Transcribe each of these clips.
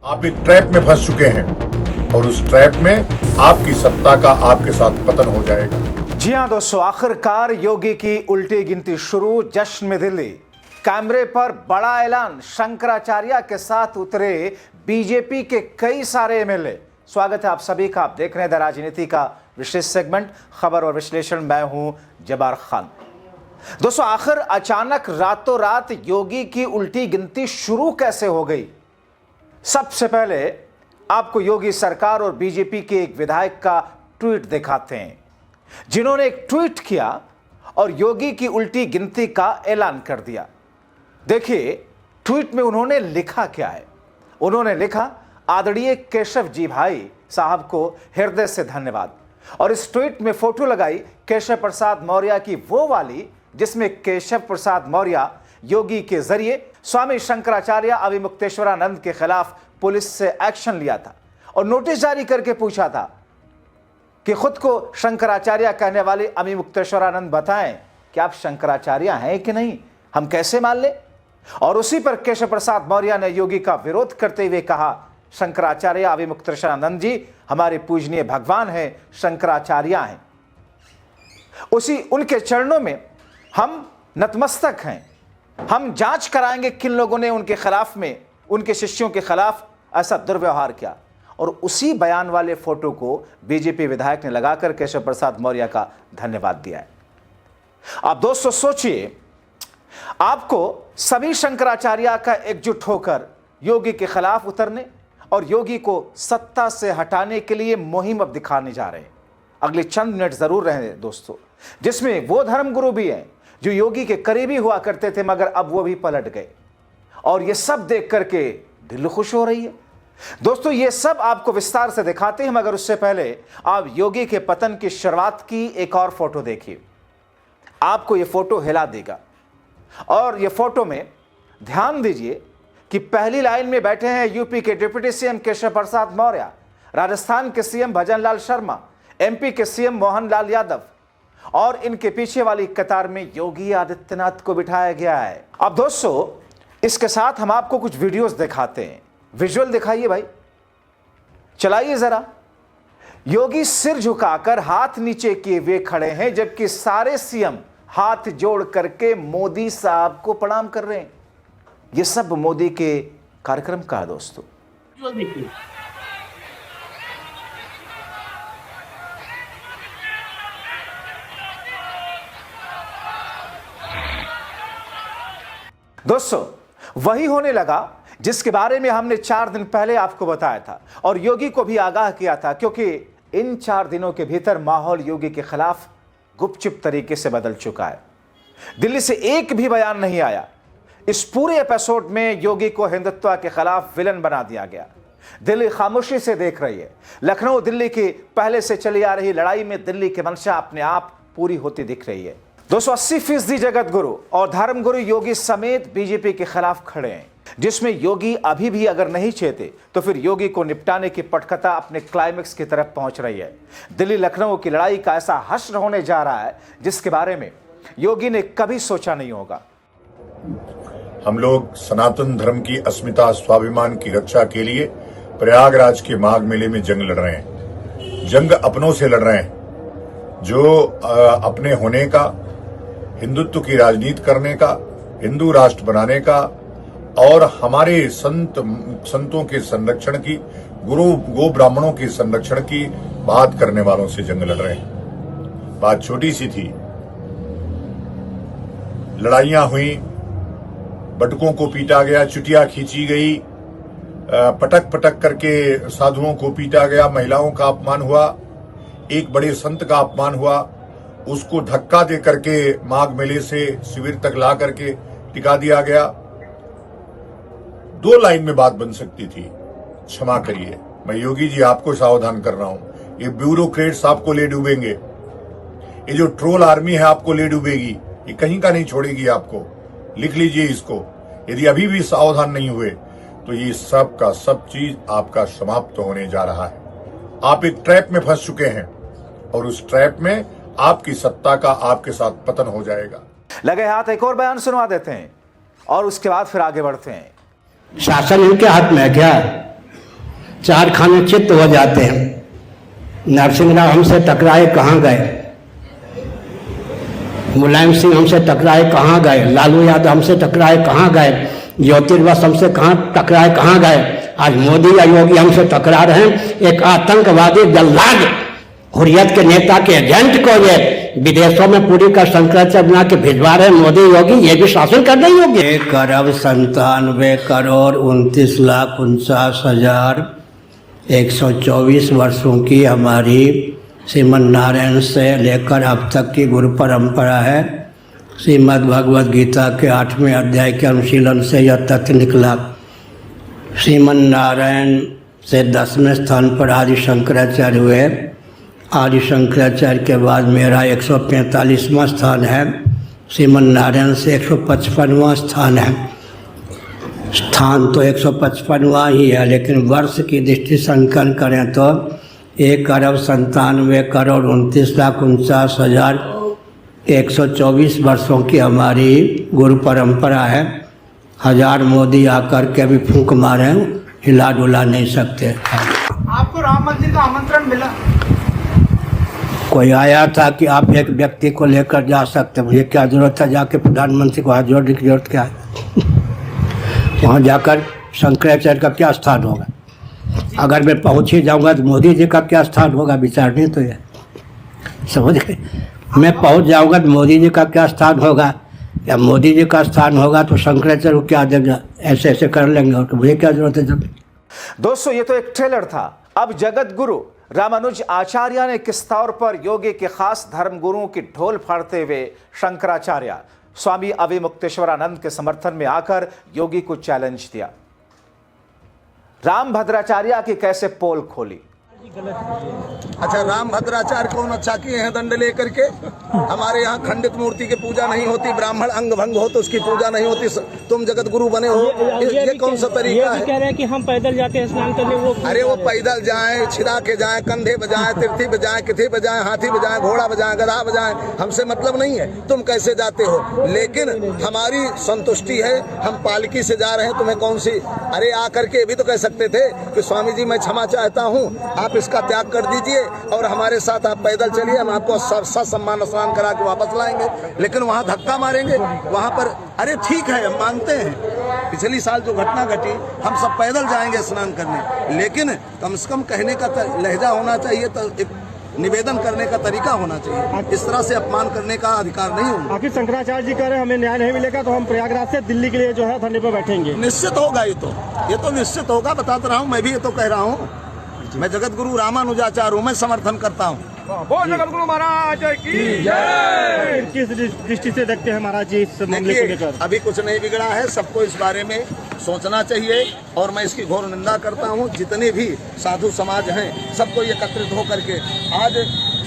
आप एक ट्रैप में फंस चुके हैं और उस ट्रैप में आपकी सत्ता का आपके साथ पतन हो जाएगा। जी हां दोस्तों, आखिरकार योगी की उल्टी गिनती शुरू। जश्न में दिल्ली, कैमरे पर बड़ा ऐलान। शंकराचार्य के साथ उतरे बीजेपी के कई सारे एमएलए। स्वागत है आप सभी का। आप देख रहे हैं द राजनीति का विशेष सेगमेंट खबर और विश्लेषण। मैं हूं जबार खान। दोस्तों, आखिर अचानक रातों रात योगी की उल्टी गिनती शुरू कैसे हो गई? सबसे पहले आपको योगी सरकार और बीजेपी के एक विधायक का ट्वीट दिखाते हैं, जिन्होंने एक ट्वीट किया और योगी की उल्टी गिनती का ऐलान कर दिया। देखिए ट्वीट में उन्होंने लिखा क्या है। उन्होंने लिखा, आदरणीय केशव जी भाई साहब को हृदय से धन्यवाद। और इस ट्वीट में फोटो लगाई केशव प्रसाद मौर्य की, वो वाली जिसमें केशव प्रसाद मौर्य योगी के जरिए स्वामी शंकराचार्य अविमुक्तेश्वरानंद के खिलाफ पुलिस से एक्शन लिया था और नोटिस जारी करके पूछा था कि खुद को शंकराचार्य कहने वाले अविमुक्तेश्वरानंद बताएं कि आप शंकराचार्य हैं कि नहीं, हम कैसे मान लें। और उसी पर केशव प्रसाद मौर्य ने योगी का विरोध करते हुए कहा, शंकराचार्य अविमुक्तेश्वरानंद जी हमारे पूजनीय भगवान हैं, शंकराचार्य हैं, उसी उनके चरणों में हम नतमस्तक हैं। हम जांच कराएंगे किन लोगों ने उनके खिलाफ में, उनके शिष्यों के खिलाफ ऐसा दुर्व्यवहार किया। और उसी बयान वाले फोटो को बीजेपी विधायक ने लगाकर केशव प्रसाद मौर्य का धन्यवाद दिया है। आप दोस्तों सोचिए, आपको सभी शंकराचार्य का एकजुट होकर योगी के खिलाफ उतरने और योगी को सत्ता से हटाने के लिए मुहिम अब दिखाने जा रहे हैं। अगले चंद मिनट जरूर रहे दोस्तों, जिसमें वो धर्मगुरु भी हैं जो योगी के करीबी हुआ करते थे, मगर अब वो भी पलट गए। और ये सब देख करके दिल खुश हो रही है। दोस्तों, ये सब आपको विस्तार से दिखाते हैं, मगर उससे पहले आप योगी के पतन की शुरुआत की एक और फोटो देखिए। आपको ये फोटो हिला देगा। और ये फोटो में ध्यान दीजिए कि पहली लाइन में बैठे हैं यूपी के डिप्टी सीएम केशव प्रसाद मौर्य, राजस्थान के सीएम भजनलाल शर्मा, एमपी के सीएम मोहन लाल यादव, और इनके पीछे वाली कतार में योगी आदित्यनाथ को बिठाया गया है। अब दोस्तों, इसके साथ हम आपको कुछ वीडियोस दिखाते हैं। विजुअल दिखाइए भाई, चलाइए जरा। योगी सिर झुकाकर हाथ नीचे किए हुए खड़े हैं, जबकि सारे सीएम हाथ जोड़ करके मोदी साहब को प्रणाम कर रहे हैं। यह सब मोदी के कार्यक्रम का है दोस्तों। दोस्तों, वही होने लगा जिसके बारे में हमने 4 दिन पहले आपको बताया था और योगी को भी आगाह किया था, क्योंकि इन 4 दिनों के भीतर माहौल योगी के खिलाफ गुपचुप तरीके से बदल चुका है। दिल्ली से एक भी बयान नहीं आया। इस पूरे एपिसोड में योगी को हिंदुत्व के खिलाफ विलन बना दिया गया। दिल्ली खामोशी से देख रही है। लखनऊ दिल्ली की पहले से चली आ रही लड़ाई में दिल्ली की मंशा अपने आप पूरी होती दिख रही है। 280% जगत गुरु और धर्मगुरु योगी समेत बीजेपी के खिलाफ खड़े हैं, जिसमें योगी अभी भी अगर नहीं चेते तो फिर योगी को निपटाने की पटकथा अपने क्लाइमेक्स की तरफ पहुंच रही है। दिल्ली लखनऊ की लड़ाई का ऐसा हश्र होने जा रहा है जिसके बारे में योगी ने कभी सोचा नहीं होगा। हम लोग सनातन धर्म की अस्मिता स्वाभिमान की रक्षा के लिए प्रयागराज के माघ मेले में जंग लड़ रहे हैं। जंग अपनों से लड़ रहे हैं, जो अपने होने का, हिंदुत्व की राजनीति करने का, हिंदू राष्ट्र बनाने का और हमारे संतों के संरक्षण की, गो ब्राह्मणों के संरक्षण की बात करने वालों से जंग लड़ रहे हैं। बात छोटी सी थी, लड़ाइयां हुई, बटुकों को पीटा गया, चुटिया खींची गई, पटक पटक करके साधुओं को पीटा गया, महिलाओं का अपमान हुआ, एक बड़े संत का अपमान हुआ, उसको धक्का दे करके माघ मेले से शिविर तक ला करके टिका दिया गया। 2 लाइन में बात बन सकती थी। क्षमा करिए, मैं योगी जी आपको सावधान कर रहा हूं, ये ब्यूरोक्रेट्स आपको ले डूबेंगे, ये जो ट्रोल आर्मी है आपको ले डूबेगी, ये कहीं का नहीं छोड़ेगी आपको। लिख लीजिए इसको। यदि अभी भी सावधान नहीं हुए तो ये सब का सब चीज आपका समाप्त होने जा रहा है। आप एक ट्रैप में फंस चुके हैं और उस ट्रैप में आपकी सत्ता का आपके साथ पतन हो जाएगा। लगे हाथ एक और बयान सुनवा देते हैं और उसके बाद फिर आगे बढ़ते हैं। शासन इनके हाथ में है क्या? चार खाने चित्त हो जाते हैं। नरसिंह राव हमसे टकराए कहाँ गए, मुलायम सिंह हमसे टकराए कहाँ गए, लालू यादव हमसे टकराए कहाँ गए, ज्योतिर्बस हमसे टकराए कहाँ गए। आज मोदी या योगी हमसे टकरा रहे हैं। एक आतंकवादी जल्लाद हुर्रियत के नेता के एजेंट को ये विदेशों में पूरी का शंकराचार्य बना के भिजवा रहे हैं मोदी योगी, ये भी शासन करना ही होगी। 1,97,49,124 वर्षों की हमारी श्रीमन नारायण से लेकर अब तक की गुरु परंपरा है। श्रीमद् भगवद गीता के 8वें अध्याय के अनुशीलन से यह तथ्य निकला। श्रीमन नारायण से 10वें स्थान पर आदि शंकराचार्य हुए। आदि शंकराचार्य के बाद मेरा 145वां स्थान है। श्रीमन नारायण से 155वां स्थान है। स्थान तो 155वां ही है, लेकिन वर्ष की दृष्टि से अंकन करें तो 1,97,49,124 वर्षों की हमारी गुरु परंपरा है। 1000 मोदी आकर के भी फूंक मारे, हिला डुला नहीं सकते। आपको राम मंदिर का आमंत्रण मिला? कोई आया था कि आप एक व्यक्ति को लेकर जा सकते, मुझे क्या जरूरत है जाके प्रधानमंत्री को हाथ जोड़ने की जरूरत क्या है। वहाँ जाकर शंकराचार्य का क्या स्थान होगा। अगर मैं पहुँच ही जाऊँगा तो मोदी जी का क्या स्थान होगा, विचारने तो ये समझ गए। मैं पहुँच जाऊँगा तो मोदी जी का क्या स्थान होगा, या मोदी जी का स्थान होगा तो शंकराचार्य को क्या देगा, ऐसे ऐसे कर लेंगे और मुझे क्या जरूरत है। जब दोस्तों ये तो एक ट्रेलर था। अब जगत गुरु रामानुज आचार्य ने किस तौर पर योगी के खास धर्म गुरुओं की ढोल फाड़ते हुए शंकराचार्य स्वामी अविमुक्तेश्वरानंद के समर्थन में आकर योगी को चैलेंज दिया। राम भद्राचार्य की कैसे पोल खोली। अच्छा, राम भद्राचार्य कौन अच्छा किए हैं दंड लेकर के? हमारे यहाँ खंडित मूर्ति की पूजा नहीं होती, ब्राह्मण अंग भंग हो तो उसकी पूजा नहीं होती। तुम जगत गुरु बने हो, ये कौन सा तरीका है? कह रहे हैं कि हम पैदल जाते हैं स्नान करने। वो अरे वो पैदल जाएं, छिरा के जाएं, कंधे बजाएं, तिरथी बजाएं, किथी बजाएं, हाथी बजाएं, घोड़ा बजाएं, गधा बजाएं, हमसे मतलब नहीं है तुम कैसे जाते हो। लेकिन हमारी संतुष्टि है, हम पालकी से जा रहे हैं, तुम्हें कौन सी। अरे आकर के भी तो कह सकते थे कि स्वामी जी मैं क्षमा चाहता हूँ, आप इसका त्याग कर दीजिए और हमारे साथ आप पैदल चलिए, हम आपको सम्मान स्नान करा के वापस लाएंगे। लेकिन वहाँ धक्का मारेंगे वहाँ पर। अरे ठीक है, हम मानते हैं पिछली साल जो घटना घटी, हम सब पैदल जाएंगे स्नान करने, लेकिन कम से कम कहने का लहजा होना चाहिए, तो एक निवेदन करने का तरीका होना चाहिए। इस तरह से अपमान करने का अधिकार नहीं होगा। आखिर शंकराचार्य जी कह रहे हैं हमें न्याय नहीं मिलेगा तो हम प्रयागराज से दिल्ली के लिए जो है धरने पर बैठेंगे। निश्चित होगा, ये तो निश्चित होगा। बताता रहा हूँ, मैं भी ये तो कह रहा हूँ। मैं जगत गुरु रामानुजाचार्य हूँ, मैं समर्थन करता हूँ। बोल जगत गुरु महाराज की जय। किस दृष्टि से देखते हैं महाराज जी इस मामले को लेकर? अभी कुछ नहीं बिगड़ा है, सबको इस बारे में सोचना चाहिए और मैं इसकी घोर निंदा करता हूँ। जितने भी साधु समाज हैं सबको एकत्रित होकर के आज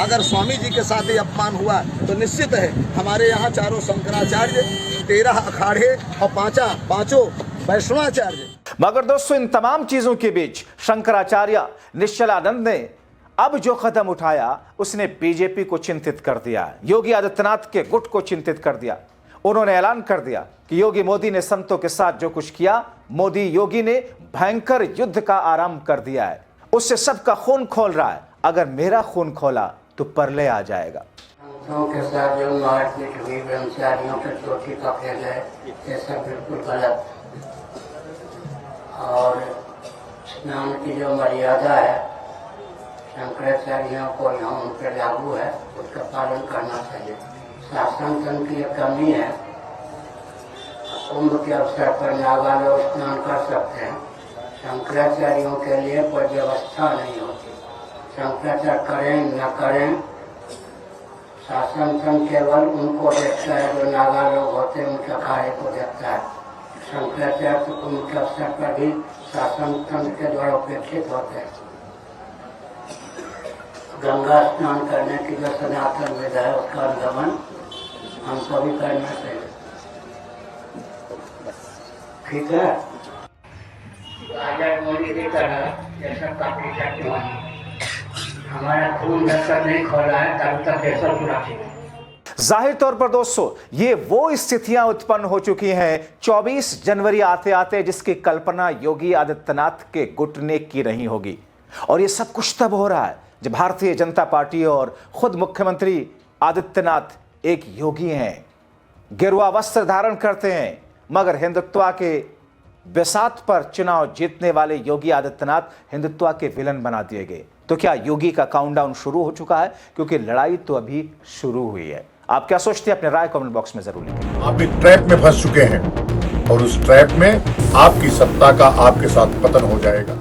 अगर स्वामी जी के साथ ही अपमान हुआ तो निश्चित है हमारे यहाँ चारों शंकराचार्य, 13 अखाड़े और पांचों वैष्णवाचार्य। मगर दोस्तों इन तमाम चीजों के बीच शंकराचार्य निश्चलानंद ने अब जो कदम उठाया उसने बीजेपी को चिंतित कर दिया। योगी आदित्यनाथ के गुट को चिंतित कर दिया। उन्होंने ऐलान कर दिया कि योगी मोदी ने संतों के साथ जो कुछ किया, मोदी योगी ने भयंकर युद्ध का आरंभ कर दिया है। उससे सबका खून खोल रहा है। अगर मेरा खून खोला तो परले आ जाएगा। संतों के साथ जो मारपीट हुई, ब्रह्मचारियों पर चोटी पकड़े गए, ये सब बिल्कुल गलत। और स्नान की जो मर्यादा है शंकराचार्यों को यहाँ उन पर लागू है, उसका पालन करना चाहिए। शासन तंत्र की कमी है। कुंभ के अवसर पर नागा लोग स्नान कर सकते हैं, शंकराचार्यों के लिए कोई व्यवस्था नहीं होती। शंकराचार्य करें न करें, शासन तंत्र केवल उनको देखता है जो नागा लोग होते हैं, उनके अखाड़े को देखता है। शंकराचार्य तो कुंभ के अवसर पर भी शासन तंत्र के द्वारा उपेक्षित होते हैं। गंगा स्नान करने की जो सनातन विधा है उसका अनुगमन हमको भी करना चाहिए। ठीक है, राजा मोदी की तरह ये सब काफी चाहते हैं। हमारा खून जब तक नहीं खोला है तब तक ये सब सुरक्षित है। जाहिर तौर पर दोस्तों ये वो स्थितियां उत्पन्न हो चुकी हैं 24 जनवरी आते आते जिसकी कल्पना योगी आदित्यनाथ के गुट ने की नहीं होगी। और ये सब कुछ तब हो रहा है जब भारतीय जनता पार्टी और खुद मुख्यमंत्री आदित्यनाथ एक योगी हैं, गेरुआ वस्त्र धारण करते हैं, मगर हिंदुत्व के बिसात पर चुनाव जीतने वाले योगी आदित्यनाथ हिंदुत्व के विलन बना दिए गए। तो क्या योगी का काउंटडाउन शुरू हो चुका है? क्योंकि लड़ाई तो अभी शुरू हुई है। आप क्या सोचते हैं? अपने राय कमेंट बॉक्स में जरूर लिखें। आप एक ट्रैप में फंस चुके हैं और उस ट्रैप में आपकी सत्ता का आपके साथ पतन हो जाएगा।